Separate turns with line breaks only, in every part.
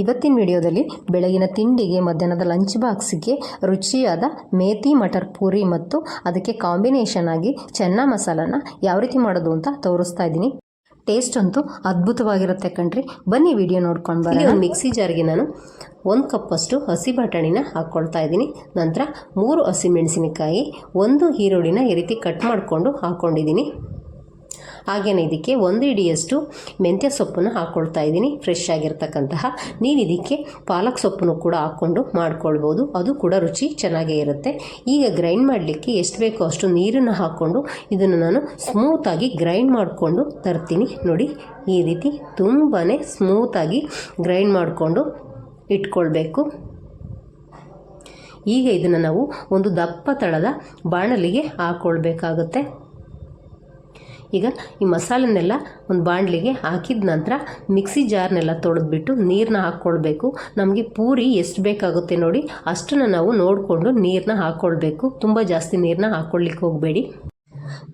ಇವತ್ತಿನ ವಿಡಿಯೋದಲ್ಲಿ ಬೆಳಗಿನ ತಿಂಡಿಗೆ ಮಧ್ಯಾಹ್ನದ ಲಂಚ್ ಬಾಕ್ಸಿಗೆ ರುಚಿಯಾದ ಮೇಥಿ ಮಟರ್ ಪೂರಿ ಮತ್ತು ಅದಕ್ಕೆ ಕಾಂಬಿನೇಷನ್ ಆಗಿ ಚೆನ್ನ ಮಸಾಲನ ಯಾವ ರೀತಿ ಮಾಡೋದು ಅಂತ ತೋರಿಸ್ತಾ ಇದ್ದೀನಿ. ಟೇಸ್ಟ್ ಅಂತೂ ಅದ್ಭುತವಾಗಿರುತ್ತೆ ಕಣ್ರಿ. ಬನ್ನಿ ವಿಡಿಯೋ ನೋಡ್ಕೊಂಡು ಬರೋಣ. ಒಂದು ಮಿಕ್ಸಿ ಜಾರ್ಗೆ ನಾನು 1 ಕಪ್ಪಷ್ಟು ಹಸಿ ಬಟಾಣಿನ ಹಾಕ್ಕೊಳ್ತಾ ಇದ್ದೀನಿ. ನಂತರ 3 ಹಸಿಮೆಣಸಿನಕಾಯಿ, 1 ಈರುಳ್ಳಿನ ಈ ರೀತಿ ಕಟ್ ಮಾಡಿಕೊಂಡು ಹಾಕ್ಕೊಂಡಿದ್ದೀನಿ. ಹಾಗೆಯೇ ಇದಕ್ಕೆ 1 ಹಿಡಿಯಷ್ಟು ಮೆಂತ್ಯ ಸೊಪ್ಪನ್ನು ಹಾಕ್ಕೊಳ್ತಾ ಇದ್ದೀನಿ, ಫ್ರೆಶ್ ಆಗಿರ್ತಕ್ಕಂತಹ. ನೀವು ಇದಕ್ಕೆ ಪಾಲಕ್ ಸೊಪ್ಪನ್ನು ಕೂಡ ಹಾಕ್ಕೊಂಡು ಮಾಡ್ಕೊಳ್ಬೋದು, ಅದು ಕೂಡ ರುಚಿ ಚೆನ್ನಾಗೇ ಇರುತ್ತೆ. ಈಗ ಗ್ರೈಂಡ್ ಮಾಡಲಿಕ್ಕೆ ಎಷ್ಟು ಬೇಕೋ ಅಷ್ಟು ನೀರನ್ನು ಹಾಕ್ಕೊಂಡು ಇದನ್ನು ನಾನು ಸ್ಮೂತಾಗಿ ಗ್ರೈಂಡ್ ಮಾಡಿಕೊಂಡು ತರ್ತೀನಿ. ನೋಡಿ, ಈ ರೀತಿ ತುಂಬಾ ಸ್ಮೂತಾಗಿ ಗ್ರೈಂಡ್ ಮಾಡಿಕೊಂಡು ಇಟ್ಕೊಳ್ಬೇಕು. ಈಗ ಇದನ್ನು ನಾವು ಒಂದು ದಪ್ಪ ತಳದ ಬಾಣಲಿಗೆ ಹಾಕ್ಕೊಳ್ಬೇಕಾಗುತ್ತೆ. ಈಗ ಈ ಮಸಾಲೆನೆಲ್ಲ ಒಂದು ಬಾಣಲಿಗೆ ಹಾಕಿದ ನಂತರ ಮಿಕ್ಸಿ ಜಾರ್ನೆಲ್ಲ ತೊಳೆದ್ಬಿಟ್ಟು ನೀರನ್ನ ಹಾಕ್ಕೊಳ್ಬೇಕು. ನಮಗೆ ಪೂರಿ ಎಷ್ಟು ಬೇಕಾಗುತ್ತೆ ನೋಡಿ ಅಷ್ಟನ್ನು ನಾವು ನೋಡಿಕೊಂಡು ನೀರನ್ನ ಹಾಕ್ಕೊಳ್ಬೇಕು. ತುಂಬ ಜಾಸ್ತಿ ನೀರನ್ನ ಹಾಕ್ಕೊಳ್ಳಿಕ್ಕೆ ಹೋಗಬೇಡಿ.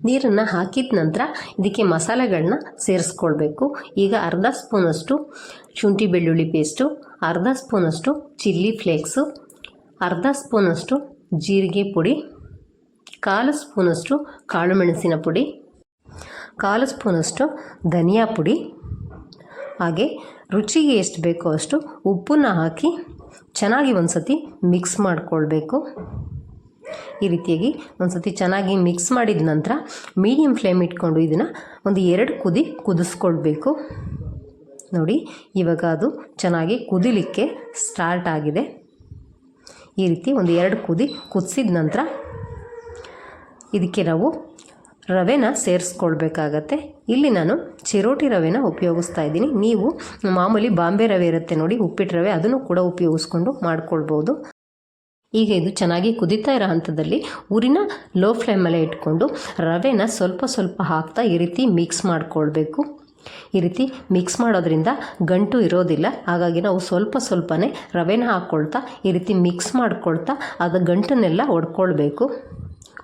ನೀರನ್ನು ಹಾಕಿದ ನಂತರ ಇದಕ್ಕೆ ಮಸಾಲೆಗಳನ್ನ ಸೇರಿಸ್ಕೊಳ್ಬೇಕು. ಈಗ ಅರ್ಧ ಸ್ಪೂನಷ್ಟು ಶುಂಠಿ ಬೆಳ್ಳುಳ್ಳಿ ಪೇಸ್ಟು, ಅರ್ಧ ಸ್ಪೂನಷ್ಟು ಚಿಲ್ಲಿ ಫ್ಲೇಕ್ಸು, ಅರ್ಧ ಸ್ಪೂನಷ್ಟು ಜೀರಿಗೆ ಪುಡಿ, 1/4 ಸ್ಪೂನಷ್ಟು ಕಾಳು ಮೆಣಸಿನ ಪುಡಿ, 1/4 ಸ್ಪೂನಷ್ಟು ಧನಿಯಾ ಪುಡಿ, ಹಾಗೆ ರುಚಿಗೆ ಎಷ್ಟು ಬೇಕೋ ಅಷ್ಟು ಉಪ್ಪನ್ನು ಹಾಕಿ ಚೆನ್ನಾಗಿ ಒಂದು ಸತಿ ಮಿಕ್ಸ್ ಮಾಡಿಕೊಳ್ಬೇಕು. ಈ ರೀತಿಯಾಗಿ ಒಂದು ಸತಿ ಚೆನ್ನಾಗಿ ಮಿಕ್ಸ್ ಮಾಡಿದ ನಂತರ ಮೀಡಿಯಮ್ ಫ್ಲೇಮ್ ಇಟ್ಕೊಂಡು ಇದನ್ನು ಒಂದು 2 ಕುದಿ ಕುದಿಸ್ಕೊಳ್ಬೇಕು. ನೋಡಿ, ಇವಾಗ ಅದು ಚೆನ್ನಾಗಿ ಕುದಿಲಿಕ್ಕೆ ಸ್ಟಾರ್ಟ್ ಆಗಿದೆ. ಈ ರೀತಿ ಒಂದು 2 ಕುದಿ ಕುದಿಸಿದ ನಂತರ ಇದಕ್ಕೆ ನಾವು ರವೆನ ಸೇರಿಸ್ಕೊಳ್ಬೇಕಾಗತ್ತೆ. ಇಲ್ಲಿ ನಾನು ಚಿರೋಟಿ ರವೆನ ಉಪಯೋಗಿಸ್ತಾ ಇದ್ದೀನಿ. ನೀವು ಮಾಮೂಲಿ ಬಾಂಬೆ ರವೆ ಇರುತ್ತೆ ನೋಡಿ, ಉಪ್ಪಿಟ್ಟು ರವೆ, ಅದನ್ನು ಕೂಡ ಉಪಯೋಗಿಸ್ಕೊಂಡು ಮಾಡ್ಕೊಳ್ಬೋದು. ಈಗ ಇದು ಚೆನ್ನಾಗಿ ಕುದೀತಾ ಇರೋ ಹಂತದಲ್ಲಿ ಉರಿನ ಲೋ ಫ್ಲೇಮಲ್ಲೇ ಇಟ್ಕೊಂಡು ರವೆನ ಸ್ವಲ್ಪ ಸ್ವಲ್ಪ ಹಾಕ್ತಾ ಈ ರೀತಿ ಮಿಕ್ಸ್ ಮಾಡಿಕೊಳ್ಬೇಕು. ಈ ರೀತಿ ಮಿಕ್ಸ್ ಮಾಡೋದ್ರಿಂದ ಗಂಟು ಇರೋದಿಲ್ಲ. ಹಾಗಾಗಿ ನಾವು ಸ್ವಲ್ಪ ಸ್ವಲ್ಪನೇ ರವೆನ ಹಾಕ್ಕೊಳ್ತಾ ಈ ರೀತಿ ಮಿಕ್ಸ್ ಮಾಡ್ಕೊಳ್ತಾ ಅದು ಗಂಟನ್ನೆಲ್ಲ ಒಡ್ಕೊಳ್ಬೇಕು.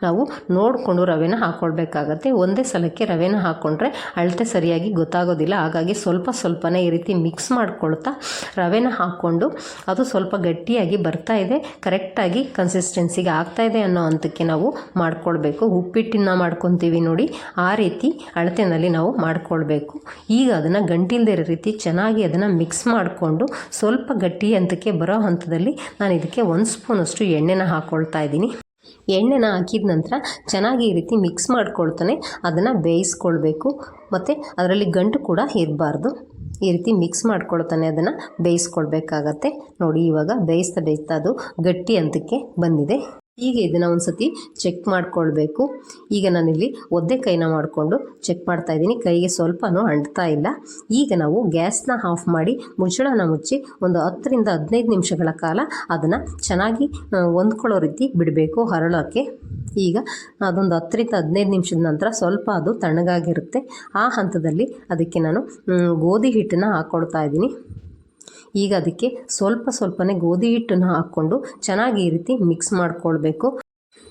ನಾವು ನೋಡಿಕೊಂಡು ರವೆನ ಹಾಕ್ಕೊಳ್ಬೇಕಾಗತ್ತೆ. ಒಂದೇ ಸಲಕ್ಕೆ ರವೆನ ಹಾಕ್ಕೊಂಡ್ರೆ ಅಳತೆ ಸರಿಯಾಗಿ ಗೊತ್ತಾಗೋದಿಲ್ಲ. ಹಾಗಾಗಿ ಸ್ವಲ್ಪ ಸ್ವಲ್ಪನೇ ಈ ರೀತಿ ಮಿಕ್ಸ್ ಮಾಡ್ಕೊಳ್ತಾ ರವೆನ ಹಾಕ್ಕೊಂಡು ಅದು ಸ್ವಲ್ಪ ಗಟ್ಟಿಯಾಗಿ ಬರ್ತಾ ಇದೆ, ಕರೆಕ್ಟಾಗಿ ಕನ್ಸಿಸ್ಟೆನ್ಸಿಗೆ ಆಗ್ತಾಯಿದೆ ಅನ್ನೋ ಹಂತಕ್ಕೆ ನಾವು ಮಾಡ್ಕೊಳ್ಬೇಕು. ಉಪ್ಪಿಟ್ಟಿನ ಮಾಡ್ಕೊತೀವಿ ನೋಡಿ, ಆ ರೀತಿ ಅಳತೆನಲ್ಲಿ ನಾವು ಮಾಡ್ಕೊಳ್ಬೇಕು. ಈಗ ಅದನ್ನು ಗಂಟಿಲ್ದೇ ಇರೋ ರೀತಿ ಚೆನ್ನಾಗಿ ಅದನ್ನು ಮಿಕ್ಸ್ ಮಾಡಿಕೊಂಡು ಸ್ವಲ್ಪ ಗಟ್ಟಿ ಹಂತಕ್ಕೆ ಬರೋ ಹಂತದಲ್ಲಿ ನಾನು ಇದಕ್ಕೆ 1 ಸ್ಪೂನಷ್ಟು ಎಣ್ಣೆನ ಹಾಕ್ಕೊಳ್ತಾ ಇದ್ದೀನಿ. ಎಣ್ಣೆನ ಹಾಕಿದ ನಂತರ ಚೆನ್ನಾಗಿ ಈ ರೀತಿ ಮಿಕ್ಸ್ ಮಾಡ್ಕೊಳ್ತಾನೆ ಅದನ್ನು ಬೇಯಿಸ್ಕೊಳ್ಬೇಕು. ಮತ್ತು ಅದರಲ್ಲಿ ಗಂಟು ಕೂಡ ಇರಬಾರ್ದು. ಈ ರೀತಿ ಮಿಕ್ಸ್ ಮಾಡ್ಕೊಳ್ತಾನೆ ಅದನ್ನು ಬೇಯಿಸ್ಕೊಳ್ಬೇಕಾಗತ್ತೆ. ನೋಡಿ, ಇವಾಗ ಬೇಯಿಸ್ತಾ ಅದು ಗಟ್ಟಿ ಹಂತಕ್ಕೆ ಬಂದಿದೆ. ಈಗ ಇದನ್ನು ಒಂದು ಸತಿ ಚೆಕ್ ಮಾಡ್ಕೊಳ್ಬೇಕು. ಈಗ ನಾನಿಲ್ಲಿ ಒದ್ದೆ ಕೈನ ಮಾಡಿಕೊಂಡು ಚೆಕ್ ಮಾಡ್ತಾ ಇದ್ದೀನಿ. ಕೈಗೆ ಸ್ವಲ್ಪನೂ ಅಂಟ್ತಾ ಇಲ್ಲ. ಈಗ ನಾವು ಗ್ಯಾಸ್ನ ಆಫ್ ಮಾಡಿ ಮುಚ್ಚಳನ ಮುಚ್ಚಿ ಒಂದು 10ರಿಂದ 15 ನಿಮಿಷಗಳ ಕಾಲ ಅದನ್ನು ಚೆನ್ನಾಗಿ ಹೊಂದ್ಕೊಳ್ಳೋ ರೀತಿ ಬಿಡಬೇಕು ಹರಳೋಕ್ಕೆ. ಈಗ ಅದೊಂದು 10ರಿಂದ 15 ನಿಮಿಷದ ನಂತರ ಸ್ವಲ್ಪ ಅದು ತಣ್ಣಗಾಗಿರುತ್ತೆ. ಆ ಹಂತದಲ್ಲಿ ಅದಕ್ಕೆ ನಾನು ಗೋಧಿ ಹಿಟ್ಟನ್ನು ಹಾಕ್ಕೊಳ್ತಾ ಇದ್ದೀನಿ. ಈಗ ಅದಕ್ಕೆ ಸ್ವಲ್ಪನೇ ಗೋಧಿ ಹಿಟ್ಟನ್ನು ಹಾಕ್ಕೊಂಡು ಚೆನ್ನಾಗಿ ಈ ರೀತಿ ಮಿಕ್ಸ್ ಮಾಡಿಕೊಳ್ಬೇಕು.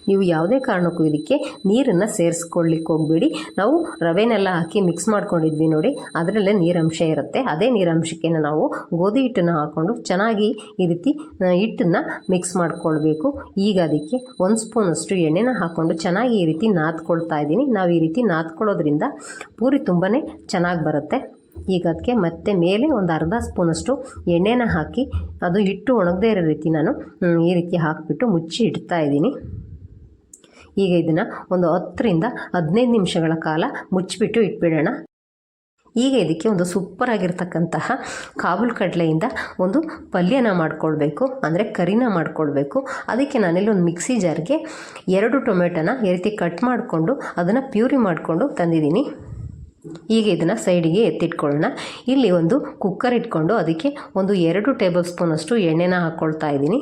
ನೀವು ಯಾವುದೇ ಕಾರಣಕ್ಕೂ ಇದಕ್ಕೆ ನೀರನ್ನು ಸೇರಿಸ್ಕೊಳ್ಳಿಕ್ಕೆ ಹೋಗಬೇಡಿ. ನಾವು ರವೆನೆಲ್ಲ ಹಾಕಿ ಮಿಕ್ಸ್ ಮಾಡ್ಕೊಂಡಿದ್ವಿ ನೋಡಿ, ಅದರಲ್ಲೇ ನೀರಂಶ ಇರುತ್ತೆ. ಅದೇ ನೀರಂಶಕ್ಕೆ ನಾವು ಗೋಧಿ ಹಿಟ್ಟನ್ನು ಹಾಕ್ಕೊಂಡು ಚೆನ್ನಾಗಿ ಈ ರೀತಿ ಹಿಟ್ಟನ್ನು ಮಿಕ್ಸ್ ಮಾಡಿಕೊಳ್ಬೇಕು. ಈಗ ಅದಕ್ಕೆ 1 ಸ್ಪೂನಷ್ಟು ಎಣ್ಣೆನ ಹಾಕ್ಕೊಂಡು ಚೆನ್ನಾಗಿ ಈ ರೀತಿ ನಾದ್ಕೊಳ್ತಾ ಇದ್ದೀನಿ. ನಾವು ಈ ರೀತಿ ನಾದ್ಕೊಳ್ಳೋದ್ರಿಂದ ಪೂರಿ ತುಂಬಾ ಚೆನ್ನಾಗಿ ಬರುತ್ತೆ. ಈಗ ಅದಕ್ಕೆ ಮತ್ತೆ ಮೇಲೆ ಒಂದು ಅರ್ಧ ಸ್ಪೂನಷ್ಟು ಎಣ್ಣೆನ ಹಾಕಿ ಅದು ಹಿಟ್ಟು ಒಣಗದೇ ಇರೋ ರೀತಿ ನಾನು ಈ ರೀತಿ ಹಾಕಿಬಿಟ್ಟು ಮುಚ್ಚಿ ಇಡ್ತಾ ಇದ್ದೀನಿ. ಈಗ ಇದನ್ನು ಒಂದು 10ರಿಂದ 15 ನಿಮಿಷಗಳ ಕಾಲ ಮುಚ್ಚಿಬಿಟ್ಟು ಇಟ್ಬಿಡೋಣ. ಈಗ ಇದಕ್ಕೆ ಒಂದು ಸೂಪರ್ ಆಗಿರ್ತಕ್ಕಂತಹ ಕಾಬೂಲ್ ಕಡಲೆಯಿಂದ ಒಂದು ಪಲ್ಯನ ಮಾಡ್ಕೊಳ್ಬೇಕು, ಅಂದರೆ ಕರಿನ ಮಾಡ್ಕೊಳ್ಬೇಕು. ಅದಕ್ಕೆ ನಾನಿಲ್ಲಿ ಒಂದು ಮಿಕ್ಸಿ ಜಾರ್ಗೆ 2 ಟೊಮೆಟೊನ ಈ ರೀತಿ ಕಟ್ ಮಾಡಿಕೊಂಡು ಅದನ್ನು ಪ್ಯೂರಿ ಮಾಡಿಕೊಂಡು ತಂದಿದ್ದೀನಿ. ಈಗ ಇದನ್ನು ಸೈಡಿಗೆ ಎತ್ತಿಟ್ಕೊಳ್ಳೋಣ. ಇಲ್ಲಿ ಒಂದು ಕುಕ್ಕರ್ ಇಟ್ಕೊಂಡು ಅದಕ್ಕೆ ಒಂದು 2 ಟೇಬಲ್ ಸ್ಪೂನಷ್ಟು ಎಣ್ಣೆನ ಹಾಕ್ಕೊಳ್ತಾ ಇದ್ದೀನಿ.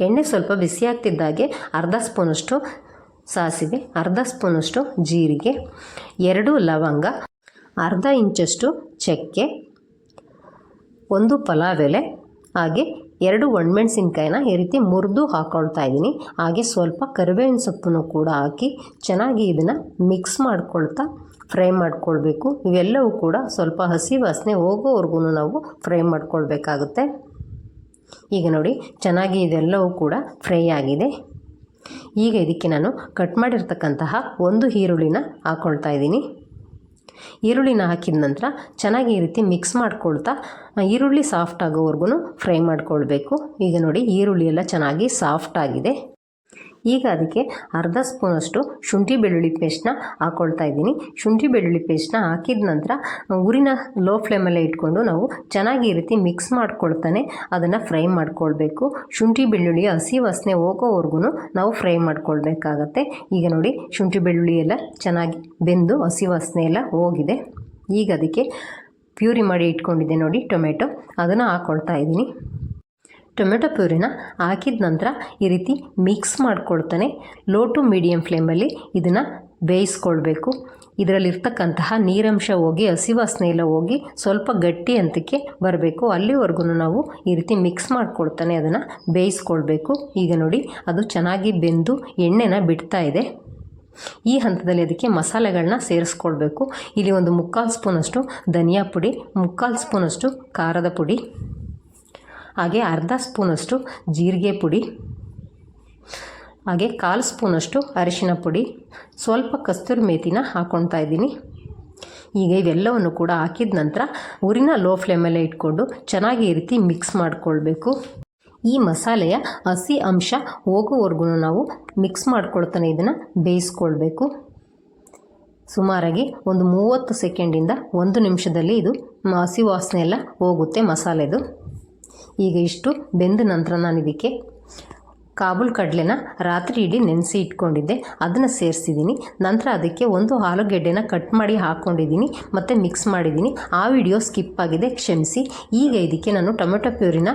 ಎಣ್ಣೆ ಸ್ವಲ್ಪ ಬಿಸಿ ಆಗ್ತಿದ್ದಾಗೆ ಅರ್ಧ ಸ್ಪೂನಷ್ಟು ಸಾಸಿವೆ, ಅರ್ಧ ಸ್ಪೂನಷ್ಟು ಜೀರಿಗೆ, 2 ಲವಂಗ, ಅರ್ಧ ಇಂಚಷ್ಟು ಚಕ್ಕೆ, 1 ಪಲಾವ್ ಎಲೆ, ಹಾಗೆ 2 ಒಣಮೆಣಸಿನ್ಕಾಯಿನ ಈ ರೀತಿ ಮುರಿದು ಹಾಕ್ಕೊಳ್ತಾ ಇದ್ದೀನಿ. ಹಾಗೆ ಸ್ವಲ್ಪ ಕರಿಬೇವಿನ ಸೊಪ್ಪನ್ನು ಕೂಡ ಹಾಕಿ ಚೆನ್ನಾಗಿ ಇದನ್ನು ಮಿಕ್ಸ್ ಮಾಡ್ಕೊಳ್ತಾ ಫ್ರೈ ಮಾಡ್ಕೊಳ್ಬೇಕು. ಇವೆಲ್ಲವೂ ಕೂಡ ಸ್ವಲ್ಪ ಹಸಿ ವಾಸನೆ ಹೋಗೋವರೆಗೂ ನಾವು ಫ್ರೈ ಮಾಡ್ಕೊಳ್ಬೇಕಾಗುತ್ತೆ. ಈಗ ನೋಡಿ ಚೆನ್ನಾಗಿ ಇದೆಲ್ಲವೂ ಕೂಡ ಫ್ರೈ ಆಗಿದೆ. ಈಗ ಇದಕ್ಕೆ ನಾನು ಕಟ್ ಮಾಡಿರ್ತಕ್ಕಂತಹ ಒಂದು ಈರುಳ್ಳಿನ ಹಾಕ್ಕೊಳ್ತಾ ಇದ್ದೀನಿ. ಈರುಳ್ಳಿನ ಹಾಕಿದ ನಂತರ ಚೆನ್ನಾಗಿ ಈ ರೀತಿ ಮಿಕ್ಸ್ ಮಾಡ್ಕೊಳ್ತಾ ಈರುಳ್ಳಿ ಸಾಫ್ಟ್ ಆಗೋವರೆಗೂ ಫ್ರೈ ಮಾಡ್ಕೊಳ್ಬೇಕು. ಈಗ ನೋಡಿ ಈರುಳ್ಳಿ ಎಲ್ಲ ಚೆನ್ನಾಗಿ ಸಾಫ್ಟ್ ಆಗಿದೆ. ಈಗ ಅದಕ್ಕೆ ಅರ್ಧ ಸ್ಪೂನಷ್ಟು ಶುಂಠಿ ಬೆಳ್ಳುಳ್ಳಿ ಪೇಸ್ಟ್ನ ಹಾಕ್ಕೊಳ್ತಾ ಇದ್ದೀನಿ. ಶುಂಠಿ ಬೆಳ್ಳುಳ್ಳಿ ಪೇಸ್ಟ್ನ ಹಾಕಿದ ನಂತರ ಉರಿನ ಲೋ ಫ್ಲೇಮಲ್ಲೇ ಇಟ್ಕೊಂಡು ನಾವು ಚೆನ್ನಾಗಿ ಈ ರೀತಿ ಮಿಕ್ಸ್ ಮಾಡ್ಕೊಳ್ತಾನೆ ಅದನ್ನು ಫ್ರೈ ಮಾಡ್ಕೊಳ್ಬೇಕು. ಶುಂಠಿ ಬೆಳ್ಳುಳ್ಳಿ ಹಸಿ ವಾಸನೆ ಹೋಗೋವರೆಗೂ ನಾವು ಫ್ರೈ ಮಾಡ್ಕೊಳ್ಬೇಕಾಗತ್ತೆ. ಈಗ ನೋಡಿ ಶುಂಠಿ ಬೆಳ್ಳುಳ್ಳಿ ಎಲ್ಲ ಚೆನ್ನಾಗಿ ಬೆಂದು ಹಸಿ ವಾಸನೆ ಎಲ್ಲ ಹೋಗಿದೆ. ಈಗ ಅದಕ್ಕೆ ಪ್ಯೂರಿ ಮಾಡಿ ಇಟ್ಕೊಂಡಿದ್ದೆ ನೋಡಿ ಟೊಮೆಟೊ, ಅದನ್ನು ಹಾಕ್ಕೊಳ್ತಾ ಇದ್ದೀನಿ. ಟೊಮೆಟೊ ಪ್ಯೂರಿನ ಹಾಕಿದ ನಂತರ ಈ ರೀತಿ ಮಿಕ್ಸ್ ಮಾಡ್ಕೊಳ್ತಾನೆ ಲೋ ಟು ಮೀಡಿಯಮ್ ಫ್ಲೇಮಲ್ಲಿ ಇದನ್ನು ಬೇಯಿಸ್ಕೊಳ್ಬೇಕು. ಇದರಲ್ಲಿರ್ತಕ್ಕಂತಹ ನೀರಂಶ ಹೋಗಿ ಹಸಿ ವಾಸನೆ ಎಲ್ಲ ಹೋಗಿ ಸ್ವಲ್ಪ ಗಟ್ಟಿ ಹಂತಕ್ಕೆ ಬರಬೇಕು. ಅಲ್ಲಿವರೆಗೂ ನಾವು ಈ ರೀತಿ ಮಿಕ್ಸ್ ಮಾಡ್ಕೊಳ್ತಾನೆ ಅದನ್ನು ಬೇಯಿಸ್ಕೊಳ್ಬೇಕು. ಈಗ ನೋಡಿ ಅದು ಚೆನ್ನಾಗಿ ಬೆಂದು ಎಣ್ಣೆನ ಬಿಡ್ತಾ ಇದೆ. ಈ ಹಂತದಲ್ಲಿ ಅದಕ್ಕೆ ಮಸಾಲೆಗಳನ್ನ ಸೇರಿಸ್ಕೊಳ್ಬೇಕು. ಇಲ್ಲಿ ಒಂದು 3/4 ಸ್ಪೂನಷ್ಟು ಧನಿಯಾ ಪುಡಿ, 3/4 ಸ್ಪೂನಷ್ಟು ಖಾರದ ಪುಡಿ, ಹಾಗೆ ಅರ್ಧ ಸ್ಪೂನಷ್ಟು ಜೀರಿಗೆ ಪುಡಿ, ಹಾಗೆ 1/4 ಸ್ಪೂನಷ್ಟು ಅರಿಶಿನ ಪುಡಿ, ಸ್ವಲ್ಪ ಕಸ್ತೂರಿ ಮೇಥಿನ ಹಾಕ್ಕೊಳ್ತಾ ಇದ್ದೀನಿ. ಈಗ ಇವೆಲ್ಲವನ್ನು ಕೂಡ ಹಾಕಿದ ನಂತರ ಉರಿನ ಲೋ ಫ್ಲೇಮಲ್ಲೇ ಇಟ್ಕೊಂಡು ಚೆನ್ನಾಗಿ ಈ ರೀತಿ ಮಿಕ್ಸ್ ಮಾಡಿಕೊಳ್ಬೇಕು. ಈ ಮಸಾಲೆಯ ಹಸಿ ಅಂಶ ಹೋಗೋವರೆಗೂ ನಾವು ಮಿಕ್ಸ್ ಮಾಡ್ಕೊಳ್ತಾನೆ ಇದನ್ನು ಬೇಯಿಸ್ಕೊಳ್ಬೇಕು. ಸುಮಾರಾಗಿ ಒಂದು 30 ಸೆಕೆಂಡಿಂದ 1 ನಿಮಿಷದಲ್ಲಿ ಇದು ಹಸಿ ವಾಸನೆ ಎಲ್ಲ ಹೋಗುತ್ತೆ ಮಸಾಲೆದು. ಈಗ ಇಷ್ಟು ಬೆಂದ ನಂತರ ನಾನು ಇದಕ್ಕೆ ಕಾಬೂಲ್ ಕಡಲೆನ ರಾತ್ರಿ ಇಡೀ ನೆನೆಸಿ ಇಟ್ಕೊಂಡಿದ್ದೆ, ಅದನ್ನು ಸೇರಿಸಿದ್ದೀನಿ. ನಂತರ ಅದಕ್ಕೆ ಒಂದು ಆಲೂಗೆಡ್ಡೆನ ಕಟ್ ಮಾಡಿ ಹಾಕ್ಕೊಂಡಿದ್ದೀನಿ ಮತ್ತು ಮಿಕ್ಸ್ ಮಾಡಿದ್ದೀನಿ. ಆ ವಿಡಿಯೋ ಸ್ಕಿಪ್ ಆಗಿದೆ, ಕ್ಷಮಿಸಿ. ಈಗ ಇದಕ್ಕೆ ನಾನು ಟೊಮೆಟೊ ಪ್ಯೂರಿನ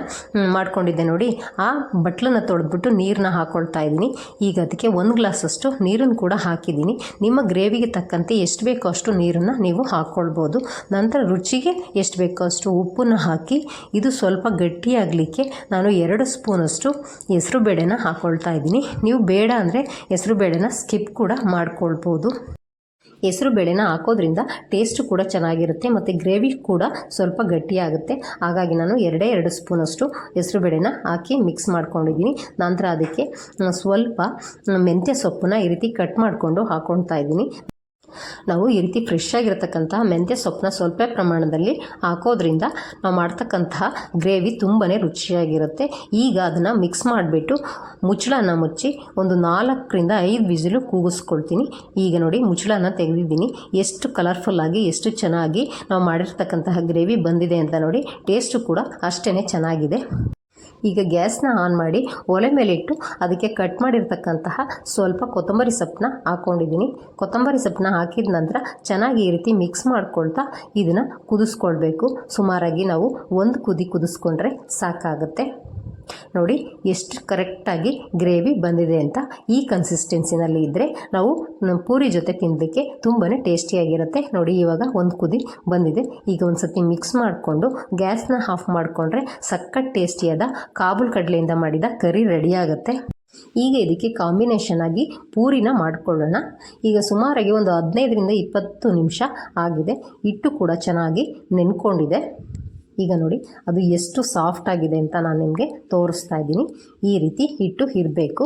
ಮಾಡ್ಕೊಂಡಿದ್ದೆ ನೋಡಿ, ಆ ಬಟ್ಲನ್ನು ತೊಳೆದ್ಬಿಟ್ಟು ನೀರನ್ನ ಹಾಕ್ಕೊಳ್ತಾ ಇದ್ದೀನಿ. ಈಗ ಅದಕ್ಕೆ 1 ಗ್ಲಾಸಷ್ಟು ನೀರನ್ನು ಕೂಡ ಹಾಕಿದ್ದೀನಿ. ನಿಮ್ಮ ಗ್ರೇವಿಗೆ ತಕ್ಕಂತೆ ಎಷ್ಟು ಬೇಕೋ ಅಷ್ಟು ನೀರನ್ನು ನೀವು ಹಾಕ್ಕೊಳ್ಬೋದು. ನಂತರ ರುಚಿಗೆ ಎಷ್ಟು ಬೇಕೋ ಅಷ್ಟು ಉಪ್ಪನ್ನು ಹಾಕಿ ಇದು ಸ್ವಲ್ಪ ಗಟ್ಟಿಯಾಗಲಿಕ್ಕೆ ನಾನು 2 ಸ್ಪೂನಷ್ಟು ಹೆಸರುಬೇಳೆನ ಹಾಕ್ಕೊಳ್ತಾ ಇದ್ದೀನಿ. ನೀವು ಬೇಡ ಅಂದರೆ ಹೆಸರು ಬೇಳೆನ ಸ್ಕಿಪ್ ಕೂಡ ಮಾಡ್ಕೊಳ್ಬೋದು. ಹೆಸರು ಬೇಳೆನ ಹಾಕೋದ್ರಿಂದ ಟೇಸ್ಟು ಕೂಡ ಚೆನ್ನಾಗಿರುತ್ತೆ ಮತ್ತು ಗ್ರೇವಿ ಕೂಡ ಸ್ವಲ್ಪ ಗಟ್ಟಿಯಾಗುತ್ತೆ. ಹಾಗಾಗಿ ನಾನು 2 ಸ್ಪೂನಷ್ಟು ಹೆಸರು ಬೇಳೆನ ಹಾಕಿ ಮಿಕ್ಸ್ ಮಾಡ್ಕೊಂಡಿದ್ದೀನಿ. ನಂತರ ಅದಕ್ಕೆ ಸ್ವಲ್ಪ ಮೆಂತ್ಯ ಸೊಪ್ಪನ್ನ ಈ ರೀತಿ ಕಟ್ ಮಾಡಿಕೊಂಡು ಹಾಕ್ಕೊಳ್ತಾ ಇದ್ದೀನಿ. ನಾವು ಈ ರೀತಿ ಫ್ರೆಶ್ ಆಗಿರತಕ್ಕಂತಹ ಮೆಂತ್ಯ ಸೊಪ್ಪನ್ನ ಸ್ವಲ್ಪ ಪ್ರಮಾಣದಲ್ಲಿ ಹಾಕೋದ್ರಿಂದ ನಾವು ಮಾಡ್ತಕ್ಕಂತಹ ಗ್ರೇವಿ ತುಂಬಾ ರುಚಿಯಾಗಿರುತ್ತೆ. ಈಗ ಅದನ್ನು ಮಿಕ್ಸ್ ಮಾಡಿಬಿಟ್ಟು ಮುಚ್ಚಳನ ಮುಚ್ಚಿ ಒಂದು 4ರಿಂದ 5 ವಿಸಿಲು ಕೂಗಿಸ್ಕೊಳ್ತೀನಿ. ಈಗ ನೋಡಿ ಮುಚ್ಚಳನ ತೆಗೆದಿದ್ದೀನಿ. ಎಷ್ಟು ಕಲರ್ಫುಲ್ಲಾಗಿ ಎಷ್ಟು ಚೆನ್ನಾಗಿ ನಾವು ಮಾಡಿರ್ತಕ್ಕಂತಹ ಗ್ರೇವಿ ಬಂದಿದೆ ಅಂತ ನೋಡಿ. ಟೇಸ್ಟು ಕೂಡ ಅಷ್ಟೇ ಚೆನ್ನಾಗಿದೆ. ಈಗ ಗ್ಯಾಸ್ನ ಆನ್ ಮಾಡಿ ಒಲೆ ಮೇಲೆ ಇಟ್ಟು ಅದಕ್ಕೆ ಕಟ್ ಮಾಡಿರ್ತಕ್ಕಂತಹ ಸ್ವಲ್ಪ ಕೊತ್ತಂಬರಿ ಸೊಪ್ಪನ್ನ ಹಾಕ್ಕೊಂಡಿದ್ದೀನಿ. ಕೊತ್ತಂಬರಿ ಸೊಪ್ಪನ್ನ ಹಾಕಿದ ನಂತರ ಚೆನ್ನಾಗಿ ಈ ರೀತಿ ಮಿಕ್ಸ್ ಮಾಡ್ಕೊಳ್ತಾ ಇದನ್ನು ಕುದಿಸ್ಕೊಳ್ಬೇಕು. ಸುಮಾರಾಗಿ ನಾವು 1 ಕುದಿ ಕುದಿಸ್ಕೊಂಡ್ರೆ ಸಾಕಾಗುತ್ತೆ. ನೋಡಿ ಎಷ್ಟು ಕರೆಕ್ಟಾಗಿ ಗ್ರೇವಿ ಬಂದಿದೆ ಅಂತ. ಈ ಕನ್ಸಿಸ್ಟೆನ್ಸಿನಲ್ಲಿ ಇದ್ದರೆ ನಾವು ಪೂರಿ ಜೊತೆ ತಿನ್ನಲಿಕ್ಕೆ ತುಂಬಾ ಟೇಸ್ಟಿಯಾಗಿರುತ್ತೆ. ನೋಡಿ ಇವಾಗ 1 ಕುದಿ ಬಂದಿದೆ. ಈಗ ಒಂದು ಸತಿ ಮಿಕ್ಸ್ ಮಾಡಿಕೊಂಡು ಗ್ಯಾಸ್ನ ಆಫ್ ಮಾಡಿಕೊಂಡ್ರೆ ಸಖತ್ ಟೇಸ್ಟಿಯಾದ ಕಾಬೂಲ್ ಕಡಲೆಯಿಂದ ಮಾಡಿದ ಕರಿ ರೆಡಿಯಾಗುತ್ತೆ. ಈಗ ಇದಕ್ಕೆ ಕಾಂಬಿನೇಷನ್ ಆಗಿ ಪೂರಿನ ಮಾಡಿಕೊಳ್ಳೋಣ. ಈಗ ಸುಮಾರಾಗಿ ಒಂದು 15ರಿಂದ 20 ನಿಮಿಷ ಆಗಿದೆ. ಹಿಟ್ಟು ಕೂಡ ಚೆನ್ನಾಗಿ ನೆನ್ಕೊಂಡಿದೆ. ಈಗ ನೋಡಿ ಅದು ಎಷ್ಟು ಸಾಫ್ಟ್ ಆಗಿದೆ ಅಂತ ನಾನು ನಿಮಗೆ ತೋರಿಸ್ತಾ ಇದ್ದೀನಿ. ಈ ರೀತಿ ಹಿಟ್ಟು ಇರಬೇಕು.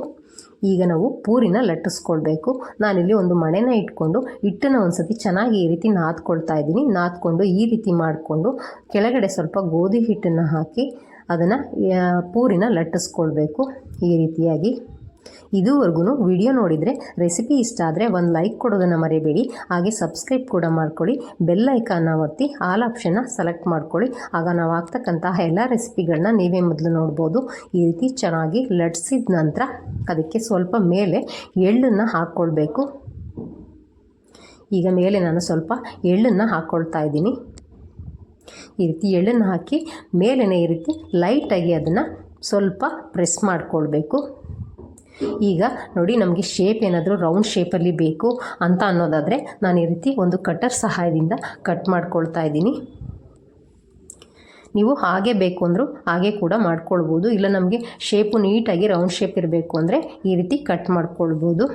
ಈಗ ನಾವು ಪೂರಿನ ಲಟ್ಟಿಸ್ಕೊಳ್ಬೇಕು. ನಾನಿಲ್ಲಿ ಒಂದು ಮಣೆನ ಇಟ್ಕೊಂಡು ಹಿಟ್ಟನ್ನು ಒಂದು ಸತಿ ಚೆನ್ನಾಗಿ ಈ ರೀತಿ ನಾದ್ಕೊಳ್ತಾ ಇದ್ದೀನಿ. ನಾದ್ಕೊಂಡು ಈ ರೀತಿ ಮಾಡಿಕೊಂಡು ಕೆಳಗಡೆ ಸ್ವಲ್ಪ ಗೋಧಿ ಹಿಟ್ಟನ್ನು ಹಾಕಿ ಅದನ್ನು ಪೂರಿನ ಲಟ್ಟಿಸ್ಕೊಳ್ಬೇಕು ಈ ರೀತಿಯಾಗಿ. ಇದುವರೆಗೂ ವಿಡಿಯೋ ನೋಡಿದರೆ ರೆಸಿಪಿ ಇಷ್ಟ ಆದರೆ ಒಂದು ಲೈಕ್ ಕೊಡೋದನ್ನು ಮರಿಬೇಡಿ. ಹಾಗೆ ಸಬ್ಸ್ಕ್ರೈಬ್ ಕೂಡ ಮಾಡ್ಕೊಳ್ಳಿ. ಬೆಲ್ ಐಕಾನ್ನ ಒತ್ತಿ ಆಲ್ ಆಪ್ಷನ್ನ ಸೆಲೆಕ್ಟ್ ಮಾಡ್ಕೊಳ್ಳಿ. ಆಗ ನಾವು ಆಗ್ತಕ್ಕಂತಹ ಎಲ್ಲ ರೆಸಿಪಿಗಳನ್ನ ನೀವೇ ಮೊದಲು ನೋಡ್ಬೋದು. ಈ ರೀತಿ ಚೆನ್ನಾಗಿ ಲಟ್ಸಿದ ನಂತರ ಅದಕ್ಕೆ ಸ್ವಲ್ಪ ಮೇಲೆ ಎಳ್ಳನ್ನು ಹಾಕ್ಕೊಳ್ಬೇಕು. ಈಗ ಮೇಲೆ ನಾನು ಸ್ವಲ್ಪ ಎಳ್ಳನ್ನು ಹಾಕ್ಕೊಳ್ತಾ ಇದ್ದೀನಿ. ಈ ರೀತಿ ಎಳ್ಳನ್ನು ಹಾಕಿ ಮೇಲೇ ಈ ರೀತಿ ಲೈಟಾಗಿ ಅದನ್ನು ಸ್ವಲ್ಪ ಪ್ರೆಸ್ ಮಾಡಿಕೊಳ್ಬೇಕು. ಈಗ ನೋಡಿ ನಮಗೆ ಶೇಪ್ ಏನಾದರೂ ರೌಂಡ್ ಶೇಪಲ್ಲಿ ಬೇಕು ಅಂತ ಅನ್ನೋದಾದರೆ ನಾನು ಈ ರೀತಿ ಒಂದು ಕಟರ್ ಸಹಾಯದಿಂದ ಕಟ್ ಮಾಡ್ಕೊಳ್ತಾ ಇದ್ದೀನಿ. ನೀವು ಹಾಗೆ ಬೇಕು ಅಂದರೂ ಹಾಗೆ ಕೂಡ ಮಾಡ್ಕೊಳ್ಬೋದು. ಇಲ್ಲ ನಮಗೆ ಶೇಪು ನೀಟಾಗಿ ರೌಂಡ್ ಶೇಪ್ ಇರಬೇಕು ಅಂದರೆ ಈ ರೀತಿ ಕಟ್ ಮಾಡ್ಕೊಳ್ಬೋದು.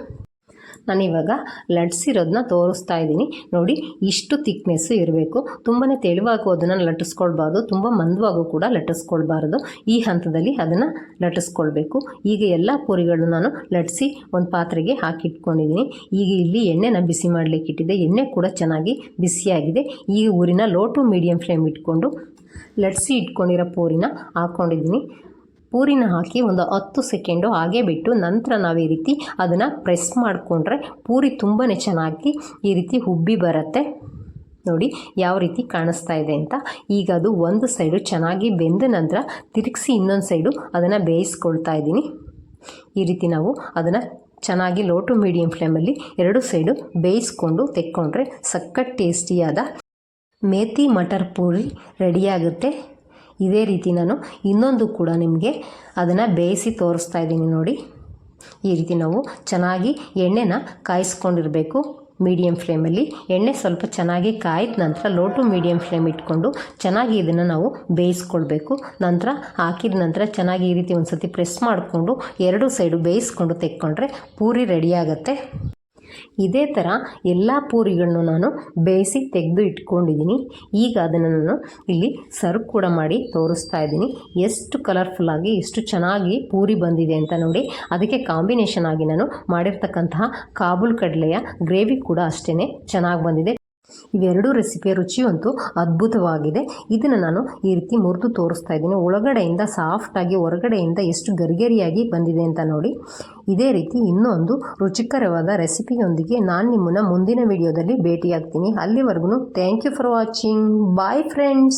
ನಾನಿವಾಗ ಲಟ್ಸಿರೋದನ್ನ ತೋರಿಸ್ತಾ ಇದ್ದೀನಿ ನೋಡಿ. ಇಷ್ಟು ತಿಕ್ನೆಸ್ಸು ಇರಬೇಕು. ತುಂಬಾ ತೆಳುವಾಗೂ ಅದನ್ನು ಲಟ್ಟಿಸ್ಕೊಳ್ಬಾರ್ದು, ತುಂಬ ಮಂದವಾಗೂ ಕೂಡ ಲಟ್ಟಿಸ್ಕೊಳ್ಬಾರ್ದು. ಈ ಹಂತದಲ್ಲಿ ಅದನ್ನು ಲಟ್ಟಿಸ್ಕೊಳ್ಬೇಕು. ಈಗ ಎಲ್ಲ ಪೂರಿಗಳನ್ನು ನಾನು ಲಟ್ಟಿಸಿ ಒಂದು ಪಾತ್ರೆಗೆ ಹಾಕಿಟ್ಕೊಂಡಿದ್ದೀನಿ. ಈಗ ಇಲ್ಲಿ ಎಣ್ಣೆನ ಬಿಸಿ ಮಾಡಲಿಕ್ಕೆ ಇಟ್ಟಿದ್ದೆ. ಎಣ್ಣೆ ಕೂಡ ಚೆನ್ನಾಗಿ ಬಿಸಿಯಾಗಿದೆ. ಈ ಊರಿನ ಲೋ ಟು ಮೀಡಿಯಮ್ ಫ್ಲೇಮ್ ಇಟ್ಕೊಂಡು ಲಟ್ಟಿಸಿ ಇಟ್ಕೊಂಡಿರೋ ಪೂರಿನ ಹಾಕ್ಕೊಂಡಿದ್ದೀನಿ. ಪೂರಿನ ಹಾಕಿ ಒಂದು 10 ಸೆಕೆಂಡು ಹಾಗೆ ಬಿಟ್ಟು ನಂತರ ನಾವು ಈ ರೀತಿ ಅದನ್ನು ಪ್ರೆಸ್ ಮಾಡಿಕೊಂಡ್ರೆ ಪೂರಿ ತುಂಬಾ ಚೆನ್ನಾಗಿ ಈ ರೀತಿ ಉಬ್ಬಿ ಬರುತ್ತೆ. ನೋಡಿ ಯಾವ ರೀತಿ ಕಾಣಿಸ್ತಾ ಇದೆ ಅಂತ. ಈಗ ಅದು ಒಂದು ಸೈಡು ಚೆನ್ನಾಗಿ ಬೆಂದ ನಂತರ ತಿರುಗಿಸಿ ಇನ್ನೊಂದು ಸೈಡು ಅದನ್ನು ಬೇಯಿಸ್ಕೊಳ್ತಾ ಇದ್ದೀನಿ. ಈ ರೀತಿ ನಾವು ಅದನ್ನು ಚೆನ್ನಾಗಿ ಲೋ ಟು ಮೀಡಿಯಮ್ ಫ್ಲೇಮಲ್ಲಿ 2 ಸೈಡು ಬೇಯಿಸ್ಕೊಂಡು ತೆಕ್ಕೊಂಡ್ರೆ ಸಖತ್ ಟೇಸ್ಟಿಯಾದ ಮೇಥಿ ಮಟರ್ ಪೂರಿ ರೆಡಿಯಾಗುತ್ತೆ. ಇದೇ ರೀತಿ ನಾನು ಇನ್ನೊಂದು ಕೂಡ ನಿಮಗೆ ಅದನ್ನು ಬೇಯಿಸಿ ತೋರಿಸ್ತಾ ಇದ್ದೀನಿ ನೋಡಿ. ಈ ರೀತಿ ನಾವು ಚೆನ್ನಾಗಿ ಎಣ್ಣೆನ ಕಾಯಿಸ್ಕೊಂಡಿರಬೇಕು ಮೀಡಿಯಮ್ ಫ್ಲೇಮಲ್ಲಿ. ಎಣ್ಣೆ ಸ್ವಲ್ಪ ಚೆನ್ನಾಗಿ ಕಾಯ್ದ ನಂತರ ಲೋ ಟು ಮೀಡಿಯಮ್ ಫ್ಲೇಮ್ ಇಟ್ಕೊಂಡು ಚೆನ್ನಾಗಿ ಇದನ್ನು ನಾವು ಬೇಯಿಸ್ಕೊಳ್ಬೇಕು. ನಂತರ ಹಾಕಿದ ನಂತರ ಚೆನ್ನಾಗಿ ಈ ರೀತಿ ಒಂದು ಸತಿ ಪ್ರೆಸ್ ಮಾಡಿಕೊಂಡು 2 ಸೈಡು ಬೇಯಿಸ್ಕೊಂಡು ತೆಕ್ಕೊಂಡ್ರೆ ಪೂರಿ ರೆಡಿಯಾಗತ್ತೆ. ಇದೇ ಥರ ಎಲ್ಲ ಪೂರಿಗಳನ್ನು ನಾನು ಬೇಯಿಸಿ ತೆಗೆದು ಇಟ್ಕೊಂಡಿದ್ದೀನಿ. ಈಗ ಅದನ್ನು ನಾನು ಇಲ್ಲಿ ಸರ್ವ್ ಕೂಡ ಮಾಡಿ ತೋರಿಸ್ತಾ ಇದ್ದೀನಿ. ಎಷ್ಟು ಕಲರ್ಫುಲ್ಲಾಗಿ ಎಷ್ಟು ಚೆನ್ನಾಗಿ ಪೂರಿ ಬಂದಿದೆ ಅಂತ ನೋಡಿ. ಅದಕ್ಕೆ ಕಾಂಬಿನೇಷನ್ ಆಗಿ ನಾನು ಮಾಡಿರ್ತಕ್ಕಂತಹ ಕಾಬೂಲ್ ಕಡಲೆಯ ಗ್ರೇವಿ ಕೂಡ ಅಷ್ಟೇ ಚೆನ್ನಾಗಿ ಬಂದಿದೆ. ಇವೆರಡೂ ರೆಸಿಪಿಯ ರುಚಿಯಂತೂ ಅದ್ಭುತವಾಗಿದೆ. ಇದನ್ನು ನಾನು ಈ ರೀತಿ ಮುರಿದು ತೋರಿಸ್ತಾ ಇದ್ದೀನಿ. ಒಳಗಡೆಯಿಂದ ಸಾಫ್ಟಾಗಿ ಹೊರಗಡೆಯಿಂದ ಎಷ್ಟು ಗರಿಗರಿಯಾಗಿ ಬಂದಿದೆ ಅಂತ ನೋಡಿ. ಇದೇ ರೀತಿ ಇನ್ನೊಂದು ರುಚಿಕರವಾದ ರೆಸಿಪಿಯೊಂದಿಗೆ ನಾನು ನಿಮ್ಮನ್ನು ಮುಂದಿನ ವಿಡಿಯೋದಲ್ಲಿ ಭೇಟಿಯಾಗ್ತೀನಿ. ಅಲ್ಲಿವರೆಗೂ thank you for watching. Bye friends.